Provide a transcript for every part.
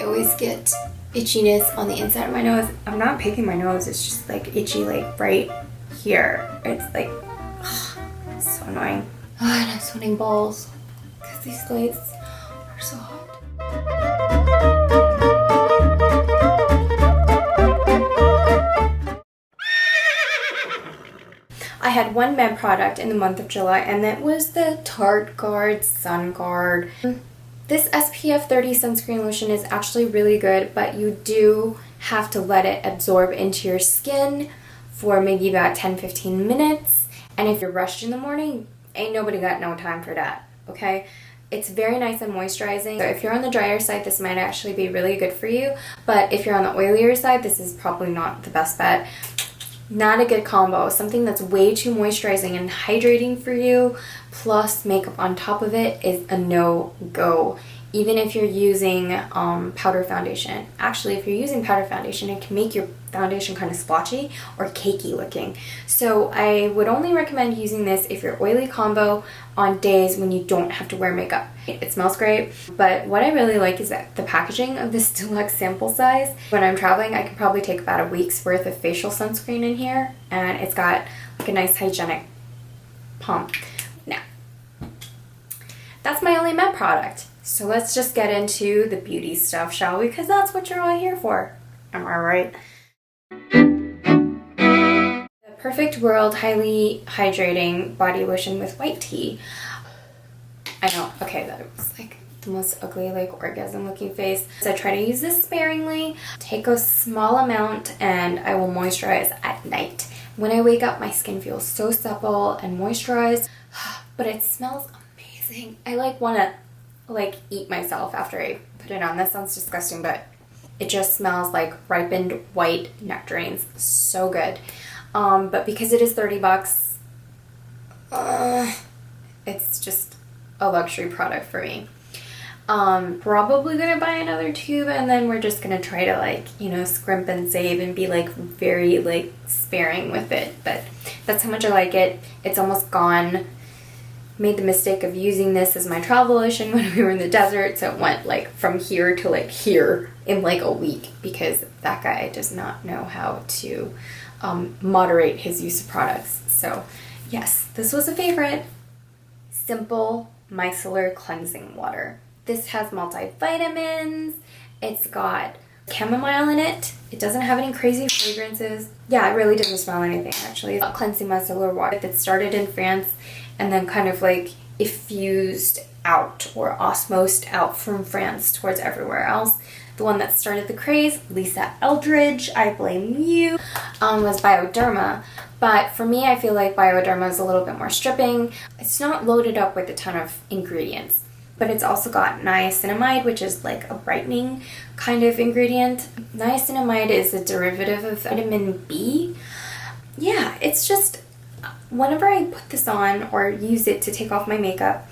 always get itchiness on the inside of my nose. I'm not picking my nose, it's just like itchy, like right here. It's like, it's so annoying. And I'm sweating balls because these lights are so hot. I had one med product in the month of July, and that was the tarteguard Sun Guard. This SPF 30 sunscreen lotion is actually really good, but you do have to let it absorb into your skin for maybe about 10-15 minutes. And if you're rushed in the morning, ain't nobody got no time for that, okay? It's very nice and moisturizing. So if you're on the drier side, this might actually be really good for you. But if you're on the oilier side, this is probably not the best bet. Not a good combo. Something that's way too moisturizing and hydrating for you, plus makeup on top of it, is a no-go. Even if you're using powder foundation. Actually, if you're using powder foundation, it can make your foundation kind of splotchy or cakey looking. So I would only recommend using this if you're oily combo on days when you don't have to wear makeup. It smells great, but what I really like is that the packaging of this deluxe sample size. When I'm traveling, I could probably take about a week's worth of facial sunscreen in here, and it's got like a nice hygienic pump. Now, that's my only med product. So let's just get into the beauty stuff, shall we? Because that's what you're all here for. Am I right? The Perfect World Highly Hydrating Body Lotion with White Tea. I know, okay, that was like the most ugly, like orgasm looking face. So I try to use this sparingly, take a small amount, and I will moisturize at night. When I wake up, my skin feels so supple and moisturized, but it smells amazing. I like want to eat myself after I put it on. That sounds disgusting, but it just smells like ripened white nectarines. So good. But because it is $30, it's just a luxury product for me. Probably gonna buy another tube, and then we're just gonna try to scrimp and save and be very sparing with it. But that's how much I like it. It's almost gone. Made the mistake of using this as my travel lotion when we were in the desert, so it went from here to here in a week, because that guy does not know how to moderate his use of products. So yes, this was a favorite. Simple Micellar cleansing water. This has multivitamins. It's got chamomile in it. It doesn't have any crazy fragrances. Yeah, it really doesn't smell anything actually. It's a cleansing micellar water that started in France and then kind of effused out or osmosed out from France towards everywhere else. The one that started the craze, Lisa Eldridge, I blame you, was Bioderma. But for me, I feel like Bioderma is a little bit more stripping. It's not loaded up with a ton of ingredients, but it's also got niacinamide, which is a brightening kind of ingredient. Niacinamide is a derivative of vitamin B. Yeah, it's just, whenever I put this on or use it to take off my makeup,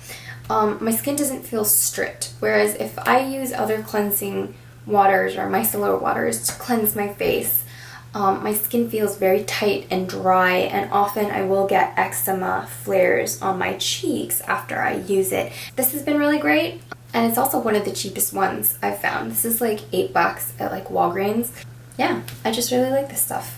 my skin doesn't feel stripped. Whereas if I use other cleansing waters or micellar waters to cleanse my face, my skin feels very tight and dry, and often I will get eczema flares on my cheeks after I use it. This has been really great, and it's also one of the cheapest ones I've found. This is $8 at Walgreens. Yeah, I just really like this stuff.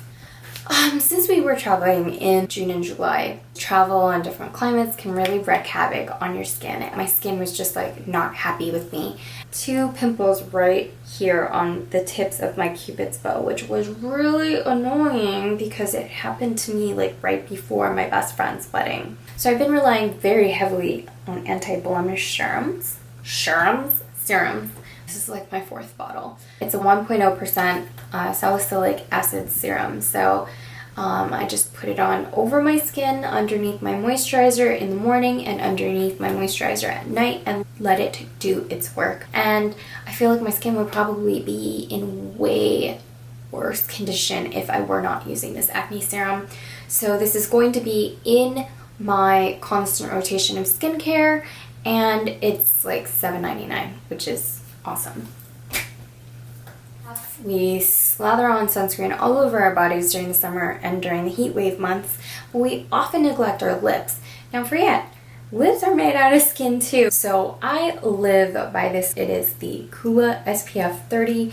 Since we were traveling in June and July, travel in different climates can really wreak havoc on your skin. My skin was just not happy with me. 2 pimples right here on the tips of my Cupid's bow, which was really annoying because it happened to me right before my best friend's wedding. So I've been relying very heavily on anti-blemish serums. This is my 4th bottle. It's a 1.0% salicylic acid serum. So I just put it on over my skin, underneath my moisturizer in the morning and underneath my moisturizer at night, and let it do its work. And I feel like my skin would probably be in way worse condition if I were not using this acne serum. So this is going to be in my constant rotation of skincare, and it's $7.99, which is awesome. We slather on sunscreen all over our bodies during the summer and during the heat wave months, but we often neglect our lips. Now forget, lips are made out of skin too. So I live by this. It is the Coola SPF 30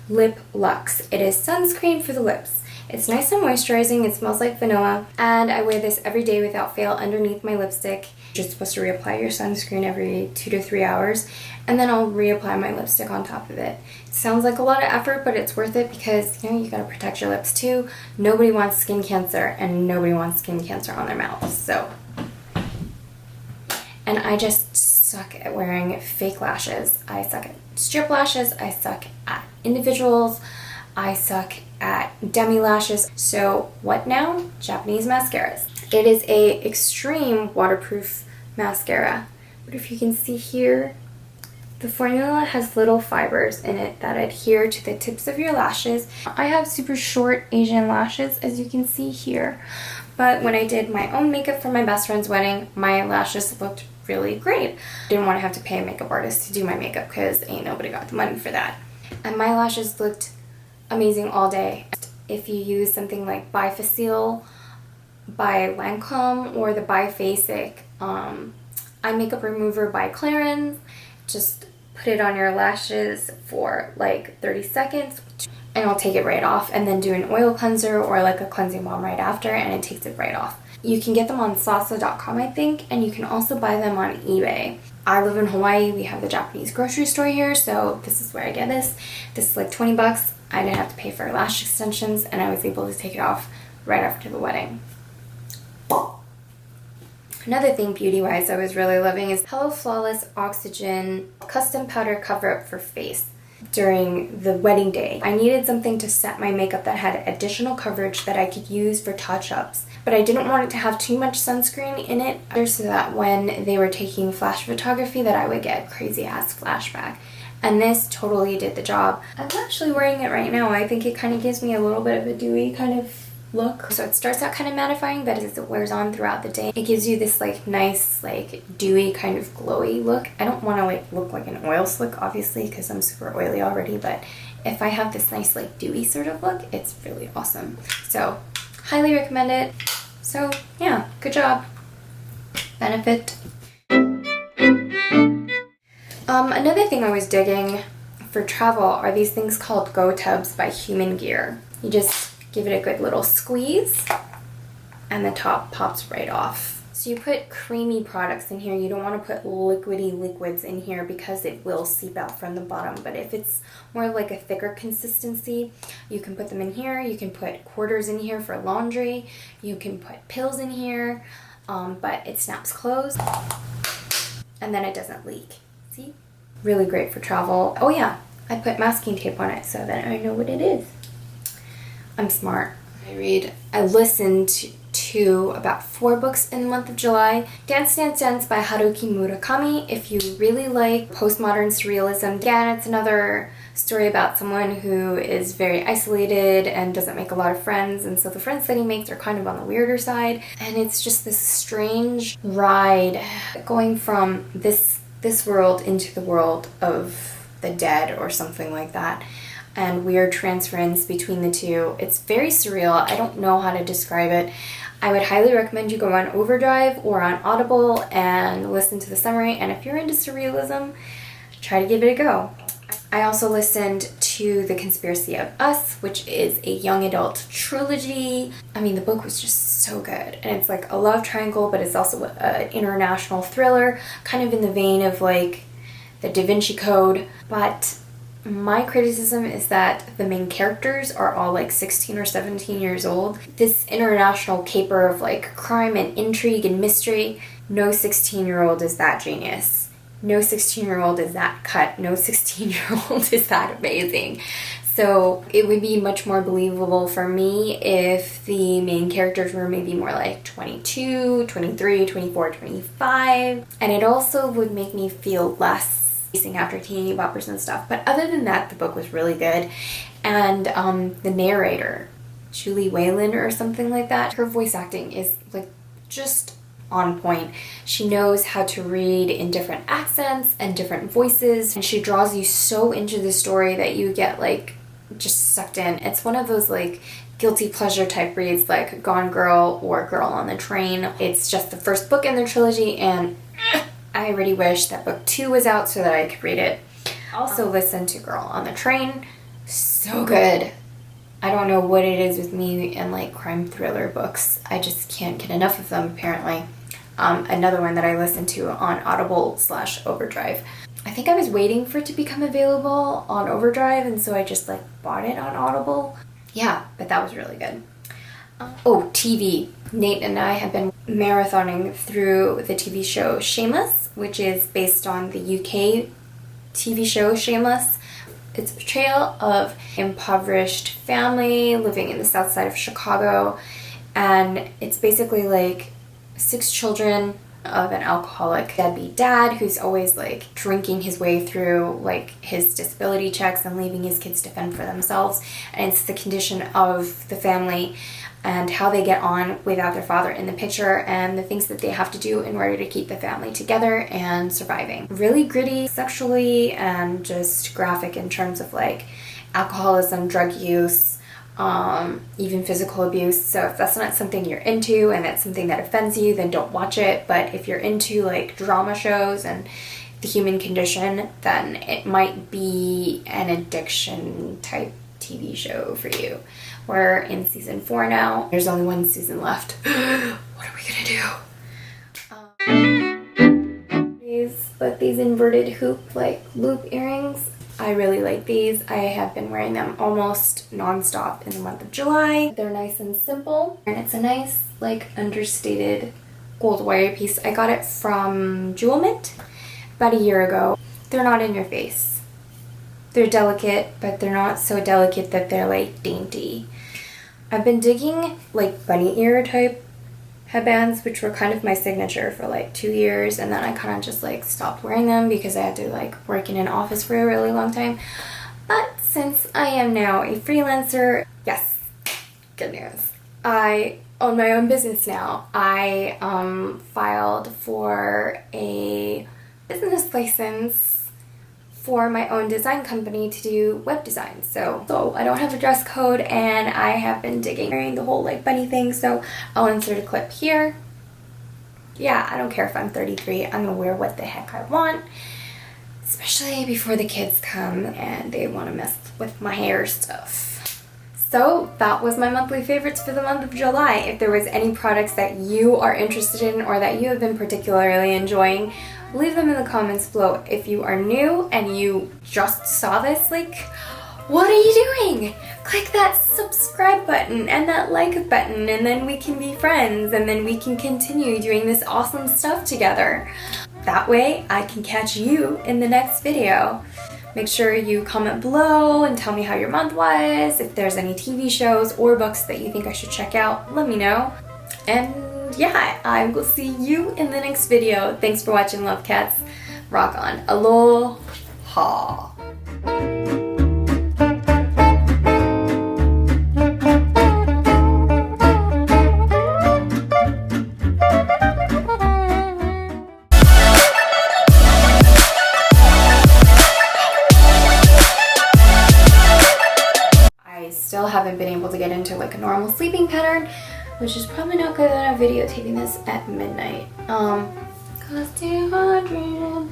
Lip Lux. It is sunscreen for the lips. It's nice and moisturizing. It smells like vanilla. And I wear this every day without fail underneath my lipstick. You're supposed to reapply your sunscreen every 2 to 3 hours. And then I'll reapply my lipstick on top of it. It sounds like a lot of effort, but it's worth it because, you know, you gotta protect your lips too. Nobody wants skin cancer, and nobody wants skin cancer on their mouths. So, and I just suck at wearing fake lashes. I suck at strip lashes. I suck at individuals. I suck at demi lashes. So what now? Japanese mascaras. It is a extreme waterproof mascara. But if you can see here, the formula has little fibers in it that adhere to the tips of your lashes. I have super short Asian lashes, as you can see here. But when I did my own makeup for my best friend's wedding, my lashes looked really great. Didn't want to have to pay a makeup artist to do my makeup because ain't nobody got the money for that. And my lashes looked amazing all day. If you use something like Bifacil by Lancome or the Bifasic eye makeup remover by Clarins, just put it on your lashes for like 30 seconds and it'll take it right off, and then do an oil cleanser or like a cleansing balm right after and it takes it right off. You can get them on salsa.com, I think, and you can also buy them on eBay. I live in Hawaii. We have the Japanese grocery store here, so this is where I get this. This is like 20 bucks. I didn't have to pay for lash extensions, and I was able to take it off right after the wedding. Another thing beauty-wise I was really loving is Hello Flawless Oxygen Custom Powder Cover-Up for Face. During the wedding day, I needed something to set my makeup that had additional coverage that I could use for touch-ups. But I didn't want it to have too much sunscreen in it, so that when they were taking flash photography that I would get crazy-ass flashback. And this totally did the job. I'm actually wearing it right now. I think it kind of gives me a little bit of a dewy kind of look. So it starts out kind of mattifying, but as it wears on throughout the day, it gives you this like nice, like dewy kind of glowy look. I don't want to like look like an oil slick, obviously, because I'm super oily already, but if I have this nice like dewy sort of look, it's really awesome. So highly recommend it. So yeah, good job. Benefit. Another thing I was digging for travel are these things called Go Tubs by Human Gear. You just give it a good little squeeze and the top pops right off. So you put creamy products in here. You don't want to put liquidy liquids in here because it will seep out from the bottom. But if it's more like a thicker consistency, you can put them in here. You can put quarters in here for laundry. You can put pills in here, but it snaps closed and then it doesn't leak. See? Really great for travel. Oh yeah, I put masking tape on it so that I know what it is. I'm smart. I listened to about 4 books in the month of July. Dance Dance Dance by Haruki Murakami. If you really like postmodern surrealism, again, it's another story about someone who is very isolated and doesn't make a lot of friends, and so the friends that he makes are kind of on the weirder side, and it's just this strange ride going from this world into the world of the dead or something like that, and weird transference between the two. It's very surreal. I don't know how to describe it. I would highly recommend you go on Overdrive or on Audible and listen to the summary, and if you're into surrealism, try to give it a go. I also listened to The Conspiracy of Us, which is a young adult trilogy. I mean, the book was just so good, and it's like a love triangle, but it's also an international thriller, kind of in the vein of like the Da Vinci Code. But my criticism is that the main characters are all like 16 or 17 years old. This international caper of like crime and intrigue and mystery, no 16-year-old is that genius. No 16-year-old is that cut. No 16-year-old is that amazing. So it would be much more believable for me if the main characters were maybe more like 22, 23, 24, 25. And it also would make me feel less chasing after teeny boppers and stuff. But other than that, the book was really good. And the narrator, Julie Whalen or something like that, her voice acting is like just on point. She knows how to read in different accents and different voices, and she draws you so into the story that you get like just sucked in. It's one of those like guilty pleasure type reads like Gone Girl or Girl on the Train. It's just the first book in their trilogy, and I really wish that book 2 was out so that I could read it. Also listened to Girl on the Train. So good. I don't know what it is with me and like crime thriller books. I just can't get enough of them apparently. Another one that I listened to on Audible/Overdrive. I think I was waiting for it to become available on Overdrive, and so I just like bought it on Audible. Yeah, but that was really good. Oh, TV. Nate and I have been marathoning through the TV show Shameless, which is based on the UK TV show Shameless. It's a portrayal of impoverished family living in the south side of Chicago, and it's basically like 6 children of an alcoholic deadbeat dad who's always like drinking his way through like his disability checks and leaving his kids to fend for themselves. And it's the condition of the family and how they get on without their father in the picture, and the things that they have to do in order to keep the family together and surviving. Really gritty sexually and just graphic in terms of like alcoholism, drug use, even physical abuse. So if that's not something you're into and that's something that offends you, then don't watch it. But if you're into like drama shows and the human condition, then it might be an addiction type TV show for you. We're in season 4 now. There's only 1 season left. What are we gonna do? These inverted hoop like loop earrings, I really like these. I have been wearing them almost non-stop in the month of July. They're nice and simple, and it's a nice like understated gold wire piece. I got it from JewelMint about a year ago. They're not in your face. They're delicate, but they're not so delicate that they're like dainty. I've been digging like bunny ear type headbands, which were kind of my signature for like 2 years, and then I kind of just like stopped wearing them because I had to like work in an office for a really long time. But since I am now a freelancer, yes, good news. I own my own business now. I filed for a business license for my own design company to do web design. So I don't have a dress code, and I have been digging the whole like bunny thing, so I'll insert a clip here. Yeah, I don't care if I'm 33. I'm gonna wear what the heck I want, especially before the kids come and they want to mess with my hair stuff. So that was my monthly favorites for the month of July. If there was any products that you are interested in or that you have been particularly enjoying, leave them in the comments below. If you are new and you just saw this, like, what are you doing? Click that subscribe button and that like button, and then we can be friends, and then we can continue doing this awesome stuff together. That way I can catch you in the next video. Make sure you comment below and tell me how your month was. If there's any TV shows or books that you think I should check out, let me know. And yeah, I will see you in the next video. Thanks for watching, love cats. Rock on. Aloha. I still haven't been able to get into like a normal sleeping pattern, which is probably not good that I'm videotaping this at midnight. Cause 200